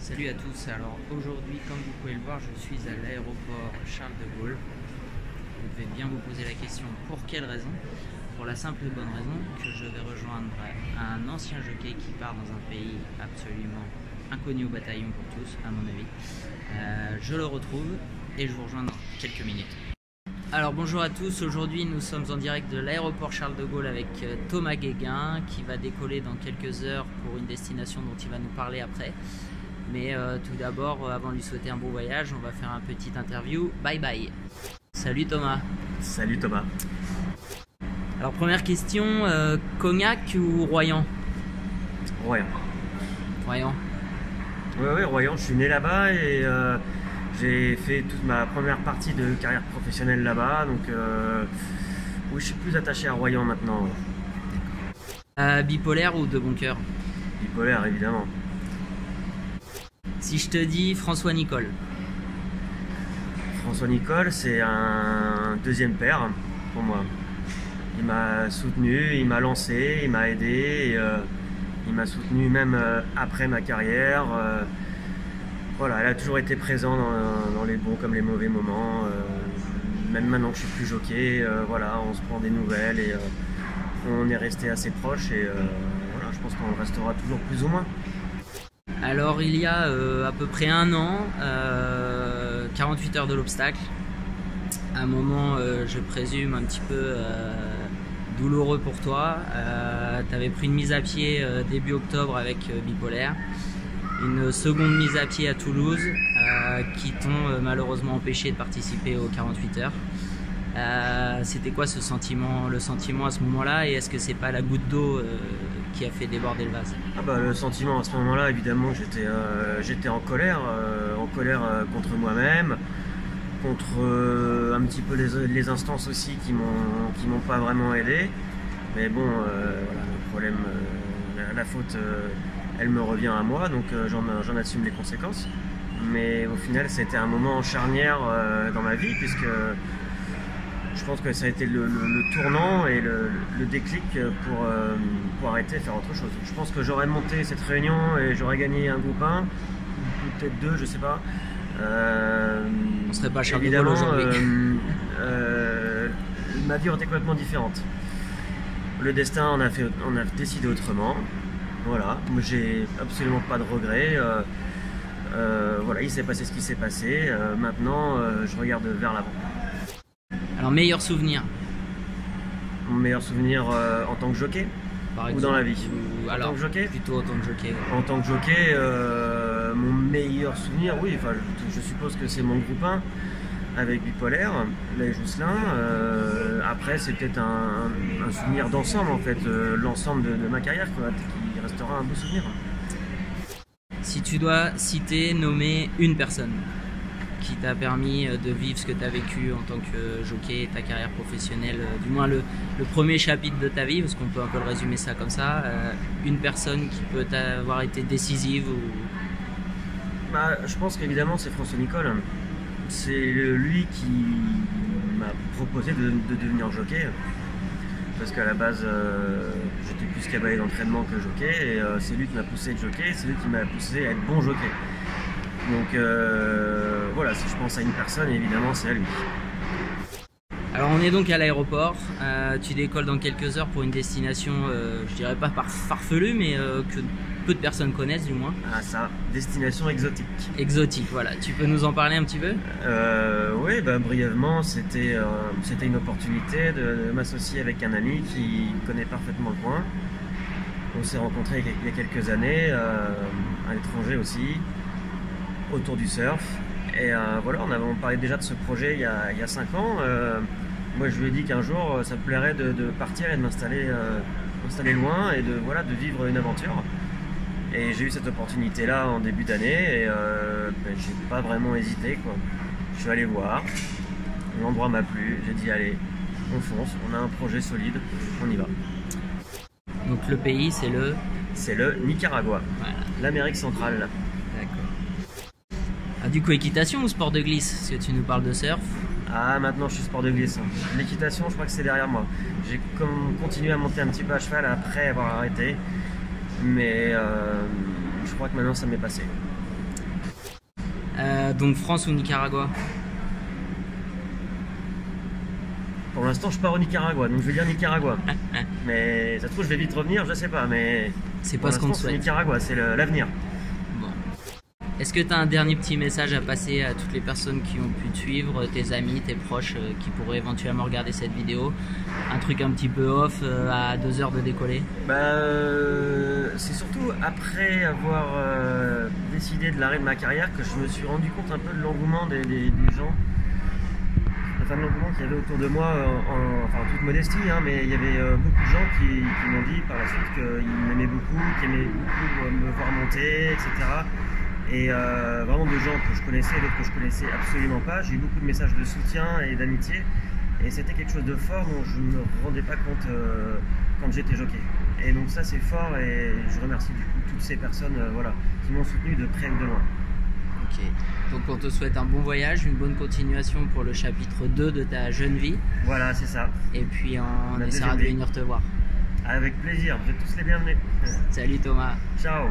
Salut à tous, alors aujourd'hui comme vous pouvez le voir je suis à l'aéroport Charles de Gaulle. Vous devez bien vous poser la question pour quelle raison. Pour la simple et bonne raison que je vais rejoindre un ancien jockey qui part dans un pays absolument inconnu au bataillon pour tous à mon avis. Je le retrouve et je vous rejoins dans quelques minutes. Alors bonjour à tous, aujourd'hui nous sommes en direct de l'aéroport Charles de Gaulle avec Thomas Guéguin qui va décoller dans quelques heures pour une destination dont il va nous parler après. Mais tout d'abord, avant de lui souhaiter un bon voyage, on va faire un petit interview. Bye bye. Salut Thomas. Salut Thomas. Alors première question, Cognac ou Royan? Royan. Royan. Oui, Royan, je suis né là-bas et j'ai fait toute ma première partie de carrière professionnelle là-bas. Donc oui, je suis plus attaché à Royan maintenant. Bipolaire ou de bon cœur? Bipolaire, évidemment. Si je te dis François Nicole? François Nicole, c'est un deuxième père pour moi. Il m'a soutenu, il m'a lancé, il m'a aidé, et, il m'a soutenu même après ma carrière. Voilà, elle a toujours été présente dans les bons comme les mauvais moments. Même maintenant que je suis plus jockey, voilà, on se prend des nouvelles et on est resté assez proches et voilà, je pense qu'on restera toujours plus ou moins. Alors il y a à peu près un an, 48 heures de l'obstacle, un moment je présume un petit peu douloureux pour toi. Tu avais pris une mise à pied début octobre avec Bipolaire, une seconde mise à pied à Toulouse qui t'ont malheureusement empêché de participer aux 48 heures. C'était quoi ce sentiment, le sentiment à ce moment-là, et est-ce que c'est pas la goutte d'eau qui a fait déborder le vase? Le sentiment à ce moment-là, évidemment, j'étais en colère contre moi-même, contre un petit peu les instances aussi qui m'ont pas vraiment aidé. Mais bon, voilà, le problème, la faute, elle me revient à moi, donc j'en assume les conséquences. Mais au final, c'était un moment charnière dans ma vie, puisque je pense que ça a été le tournant et le déclic pour arrêter et faire autre chose. Je pense que j'aurais monté cette réunion et j'aurais gagné un groupe 1, ou peut-être 2, je sais pas. On serait pas Charles de Gaulle aujourd'hui. Ma vie aurait été complètement différente. Le destin, on a décidé autrement. Voilà, moi j'ai absolument pas de regrets. Voilà, il s'est passé ce qui s'est passé. Maintenant, je regarde vers l'avant. Alors meilleur souvenir? Mon meilleur souvenir en tant que jockey par exemple, ou dans la vie? En tant que jockey? Plutôt en tant que jockey. En tant que jockey, mon meilleur souvenir, oui, je suppose que c'est mon groupe 1 avec Bipolaire, les Jousselin. Après, c'est peut-être un souvenir d'ensemble, en fait, l'ensemble de ma carrière, quoi, qui restera un beau souvenir. Si tu dois citer, nommer une personne qui t'a permis de vivre ce que tu as vécu en tant que jockey, ta carrière professionnelle, du moins le premier chapitre de ta vie, parce qu'on peut un peu le résumer ça comme ça, une personne qui peut avoir été décisive ou... Je pense qu'évidemment c'est François Nicole. C'est lui qui m'a proposé de devenir jockey, parce qu'à la base j'étais plus cavalier d'entraînement que jockey, et c'est lui qui m'a poussé à être jockey, c'est lui qui m'a poussé à être bon jockey. Donc voilà, si je pense à une personne, évidemment c'est à lui. Alors on est donc à l'aéroport, tu décolles dans quelques heures pour une destination, je dirais pas farfelue, mais que peu de personnes connaissent du moins. Ah ça, destination exotique. Exotique, voilà. Tu peux nous en parler un petit peu? Oui, brièvement, c'était une opportunité de m'associer avec un ami qui connaît parfaitement le coin. On s'est rencontrés il y a quelques années, à l'étranger aussi, autour du surf, et voilà, on parlait déjà de ce projet il y a 5 ans. Moi je lui ai dit qu'un jour ça me plairait de partir et de m'installer loin et de vivre une aventure, et j'ai eu cette opportunité là en début d'année, et j'ai pas vraiment hésité, quoi. Je suis allé voir, l'endroit m'a plu, j'ai dit allez, on fonce, on a un projet solide, on y va. Donc le pays c'est le Nicaragua, voilà. L'Amérique centrale. Du coup, équitation ou sport de glisse? Parce que tu nous parles de surf. Ah, maintenant je suis sport de glisse. L'équitation, je crois que c'est derrière moi. J'ai continué à monter un petit peu à cheval après avoir arrêté. Mais je crois que maintenant ça m'est passé. Donc France ou Nicaragua? Pour l'instant, je pars au Nicaragua, donc je vais dire Nicaragua. Mais ça se trouve, je vais vite revenir, je sais pas, mais c'est pas ce qu'on souhaite. Nicaragua, c'est l'avenir. Bon. Est-ce que tu as un dernier petit message à passer à toutes les personnes qui ont pu te suivre, tes amis, tes proches qui pourraient éventuellement regarder cette vidéo? Un truc un petit peu off à 2 heures de décoller? C'est surtout après avoir décidé de l'arrêt de ma carrière que je me suis rendu compte un peu de l'engouement des gens. Enfin, l'engouement qu'il y avait autour de moi, en toute modestie, hein, mais il y avait beaucoup de gens qui m'ont dit par la suite qu'ils m'aimaient beaucoup, qu'ils aimaient beaucoup me voir monter, etc. Et vraiment de gens que je connaissais, d'autres que je connaissais absolument pas. J'ai eu beaucoup de messages de soutien et d'amitié, et c'était quelque chose de fort dont je ne me rendais pas compte quand j'étais jockey. Et donc ça c'est fort, et je remercie du coup toutes ces personnes qui m'ont soutenu de près ou de loin. Ok, donc on te souhaite un bon voyage, une bonne continuation pour le chapitre 2 de ta jeune vie. Voilà, c'est ça. Et puis on essaiera de venir te voir. Avec plaisir, vous êtes tous les bienvenus. Salut Thomas. Ciao.